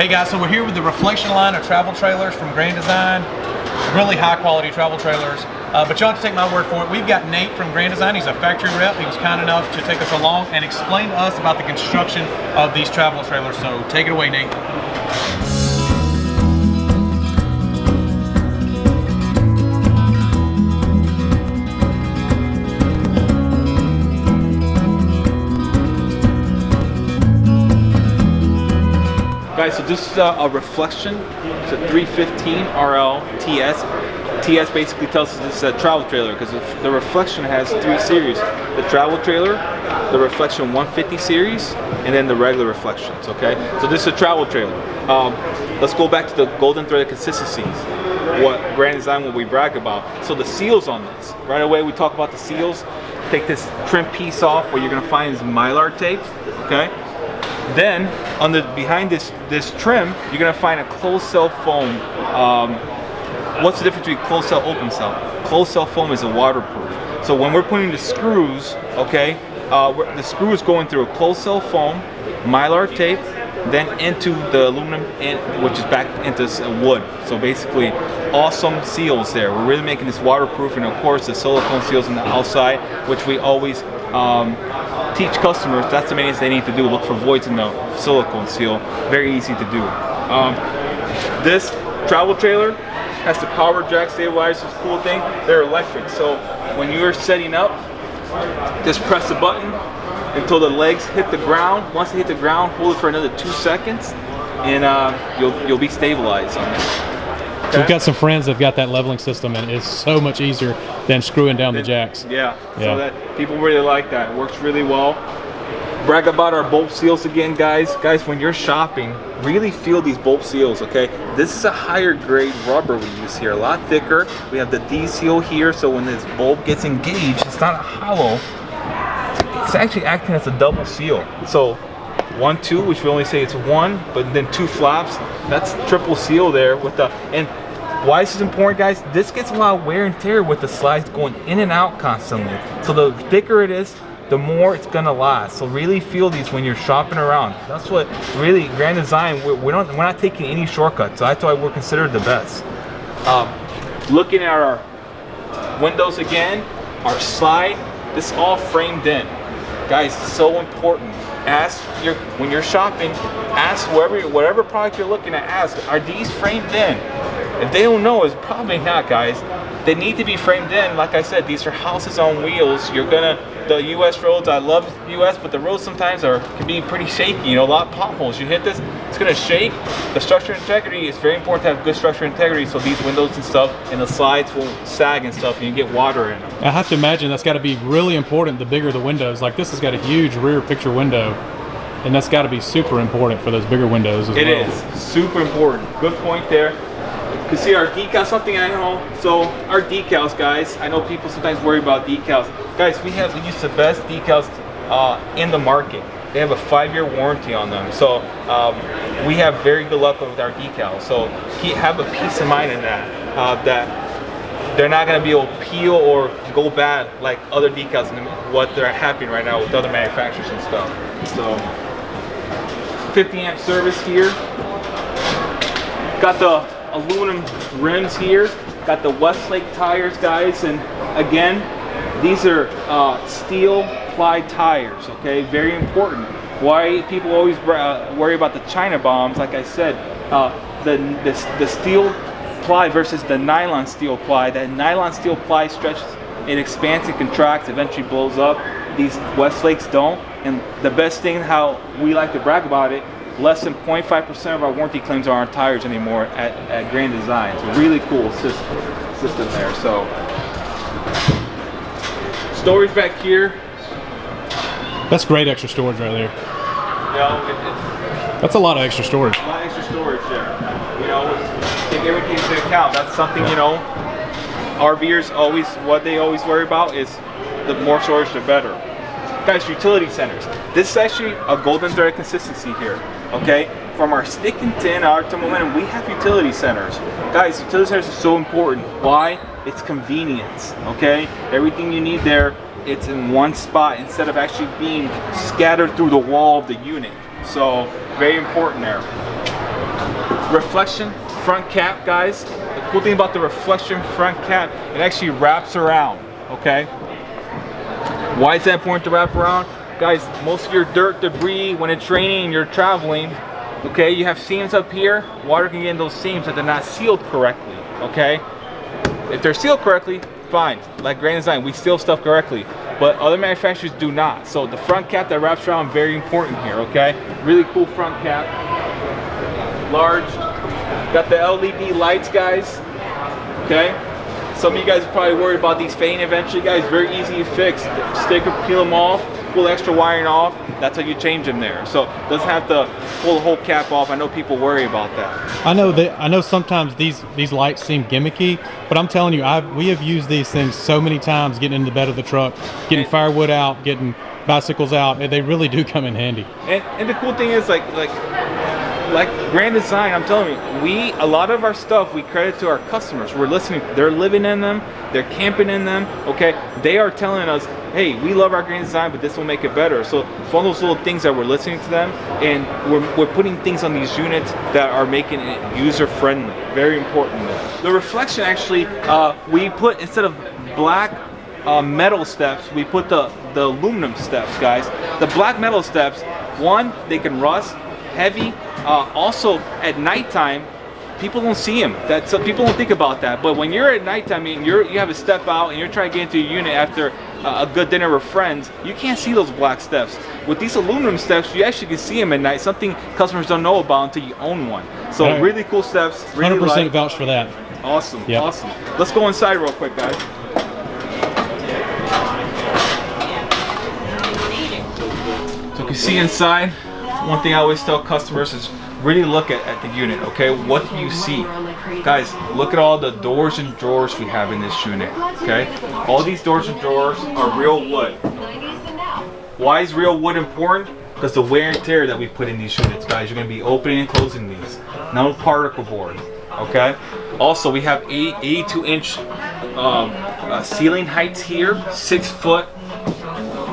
Hey guys, so we're here with the Reflection line of travel trailers from Grand Design. Really high quality travel trailers. But you'll have to take my word for it. We've got Nate from Grand Design. He's a factory rep. He was kind enough to take us along and explain to us about the construction of these travel trailers. So take it away, Nate. Guys, so this is a Reflection. It's a 315 RL TS. TS basically tells us this is a travel trailer because the Reflection has 3 series. The travel trailer, the Reflection 150 series, and then the regular Reflections, okay? So this is a travel trailer. Let's go back to the golden threaded consistencies. What Grand Design will we brag about. So the seals on this. Right away we talk about the seals. Take this trim piece off. What you're gonna find is Mylar tape, okay? Then, on the behind this trim, you're gonna find a closed cell foam. What's the difference between closed cell, open cell? Closed cell foam is a waterproof. So when we're putting the screws, okay, the screw is going through a closed cell foam, Mylar tape, then into the aluminum, which is back into wood. So basically, awesome seals there. We're really making this waterproof, and of course the silicone seals on the outside, which we always teach customers. That's the main thing they need to do. Look for voids in the silicone seal. Very easy to do. This travel trailer has the power jack stabilizers. Cool thing, they're electric. So when you're setting up, just press the button until the legs hit the ground. Once they hit the ground, hold it for another 2 seconds, and you'll be stabilized on it. Okay? We've got some friends that've got that leveling system, and it's so much easier than screwing down the jacks. Yeah. So that people really like that. It works really well. Brag about our bolt seals again, guys. Guys, when you're shopping, really feel these bolt seals, okay? This is a higher grade rubber we use here, a lot thicker. We have the D seal here, so when this bolt gets engaged, it's not hollow. It's actually acting as a double seal. So 1, 2, which we only say it's 1, but then 2 flaps. That's triple seal there with the, and why this is important, guys, this gets a lot of wear and tear with the slides going in and out constantly. So the thicker it is, the more it's gonna last. So really feel these when you're shopping around. That's what really Grand Design, we're not taking any shortcuts. So that's why we're considered the best. Looking at our windows again, our slide, this is all framed in. Guys, so important. Ask when you're shopping, ask whatever product you're looking at, ask, are these framed in? If they don't know, it's probably not, guys. They need to be framed in. Like I said, these are houses on wheels. The U.S. roads, I love U.S., but the roads sometimes can be pretty shaky, you know, a lot of potholes. You hit this, it's gonna shake. The structural integrity is very important to have good structural integrity, so these windows and stuff and the slides won't sag and stuff, and you get water in them. I have to imagine that's gotta be really important the bigger the windows. Like this has got a huge rear picture window, and that's gotta be super important for those bigger windows as well. It is, super important. Good point there. You can see our decals, something I know. So our decals, guys, I know people sometimes worry about decals. Guys, we use the best decals in the market. They have a 5-year warranty on them. So we have very good luck with our decals. So have a peace of mind in that, that they're not gonna be able to peel or go bad like other decals and what they're happening right now with other manufacturers and stuff. So 50 amp service here. Got the aluminum rims here, got the Westlake tires, guys, and again, these are steel ply tires, okay, very important. Why people always worry about the China bombs, like I said, the steel ply versus the nylon steel ply. That nylon steel ply stretches, it expands and contracts, eventually blows up. These Westlakes don't, and the best thing, how we like to brag about it, less than 0.5% of our warranty claims are on tires anymore at Grand Design. It's a really cool system there. So, storage back here. That's great extra storage right there. You know, that's a lot of extra storage. A lot of extra storage there. You know, take everything into account. That's something, you know, RVers what they always worry about is the more storage, the better. Guys, utility centers. This is actually a golden thread consistency here, okay? From our stick and tin, our momentum, we have utility centers. Guys, utility centers are so important. Why? It's convenience, okay? Everything you need there, it's in one spot instead of actually being scattered through the wall of the unit. So, very important there. reflection front cap, guys. The cool thing about the reflection front cap, it actually wraps around, okay? Why is that important to wrap around? Guys, most of your dirt, debris, when it's raining and you're traveling, okay, you have seams up here, water can get in those seams if they're not sealed correctly, okay? If they're sealed correctly, fine. Like Grand Design, we seal stuff correctly, but other manufacturers do not. So the front cap that wraps around, very important here, okay? Really cool front cap, large. Got the LED lights, guys, okay? Some of you guys are probably worried about these fading eventually, guys. Very easy to fix. Sticker, peel them off, pull extra wiring off. That's how you change them there. So it doesn't have to pull the whole cap off. I know people worry about that. I know sometimes these lights seem gimmicky, but I'm telling you, we have used these things so many times getting in the bed of the truck, getting firewood out, getting bicycles out, and they really do come in handy. And the cool thing is like Grand Design, I'm telling you, a lot of our stuff we credit to our customers. We're listening, they're living in them, they're camping in them, okay? They are telling us, hey, we love our Grand Design, but this will make it better. So it's one of those little things that we're listening to them, and we're putting things on these units that are making it user-friendly. Very important. The reflection actually, we put, instead of black metal steps, we put the aluminum steps, guys. The black metal steps, one, they can rust, heavy. Also at nighttime, people don't see them. So people don't think about that. But when you're at nighttime and you have a step out and you're trying to get into your unit after a good dinner with friends, you can't see those black steps. With these aluminum steps, you actually can see them at night. Something customers don't know about until you own one. So really cool steps. Really 100% vouch for that. Awesome. Yep. Awesome. Let's go inside real quick, guys. So you can see inside. One thing I always tell customers is really look at the unit, okay? What do you see? Guys, look at all the doors and drawers we have in this unit, okay? All these doors and drawers are real wood. Why is real wood important? Because the wear and tear that we put in these units, guys, you're going to be opening and closing these. No particle board, okay? Also, we have 82-inch ceiling heights here, 6-foot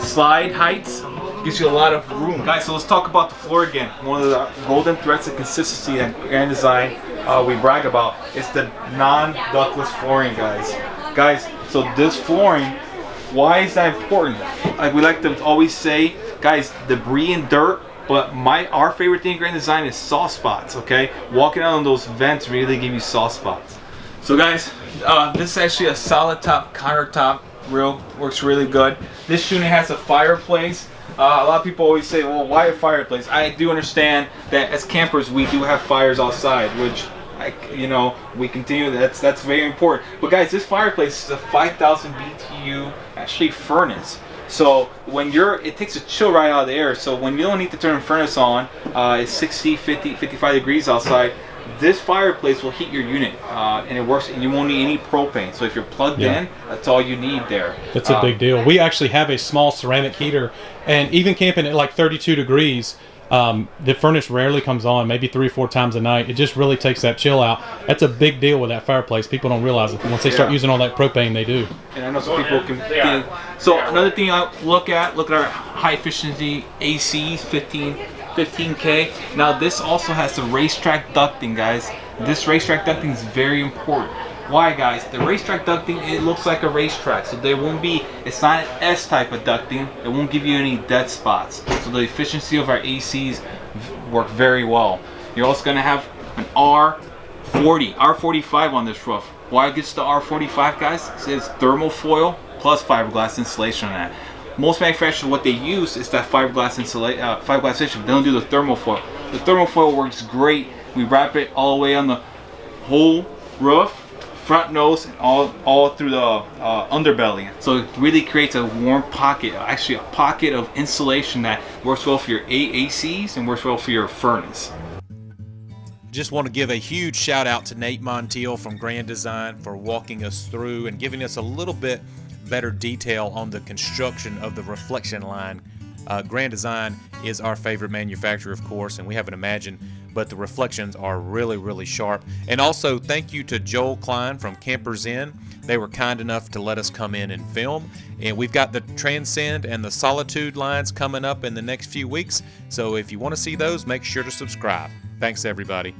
slide heights. Gives you a lot of room. Guys, so let's talk about the floor again. One of the golden threads of consistency that Grand Design we brag about is the non-ductless flooring, guys. Guys, so this flooring, why is that important? Like we like to always say, guys, debris and dirt, but our favorite thing in Grand Design is soft spots, okay? Walking out on those vents really give you soft spots. So guys, this is actually a solid top countertop, works really good. This unit has a fireplace. A lot of people always say, well, why a fireplace? I do understand that as campers we do have fires outside, which we continue. That's very important. But guys, this fireplace is a 5,000 BTU actually furnace. So when it takes a chill right out of the air. So when you don't need to turn the furnace on, it's 60, 50, 55 degrees outside. This fireplace will heat your unit, and it works, and you won't need any propane. So if you're plugged in, that's all you need there. That's a big deal. We actually have a small ceramic heater, and even camping at like 32 degrees, the furnace rarely comes on, maybe 3 or 4 times a night. It just really takes that chill out. That's a big deal with that fireplace. People don't realize it. Once they start using all that propane, they do. And I know some people can. So another thing I look at our high efficiency ACs, 15K. Now this also has the Racetrack Ducting, guys. This Racetrack Ducting is very important. Why, guys? The Racetrack Ducting, it looks like a racetrack, so there won't be, it's not an S type of ducting. It won't give you any dead spots. So the efficiency of our ACs work very well. You're also going to have an R45 on this roof. Why it gets the R45, guys? It says thermal foil plus fiberglass insulation on that. Most manufacturers, what they use is that fiberglass insulation. They don't do the thermal foil. The thermal foil works great. We wrap it all the way on the whole roof, front nose, and all through the underbelly. So it really creates a warm pocket, actually a pocket of insulation that works well for your ACs and works well for your furnace. Just want to give a huge shout out to Nate Montiel from Grand Design for walking us through and giving us a little bit better detail on the construction of the reflection line. Grand Design is our favorite manufacturer, of course, and we haven't imagined, but the reflections are really, really sharp. And also thank you to Joel Klein from Campers Inn. They were kind enough to let us come in and film, and we've got the Transcend and the Solitude lines coming up in the next few weeks, so if you want to see those, make sure to subscribe. Thanks, everybody.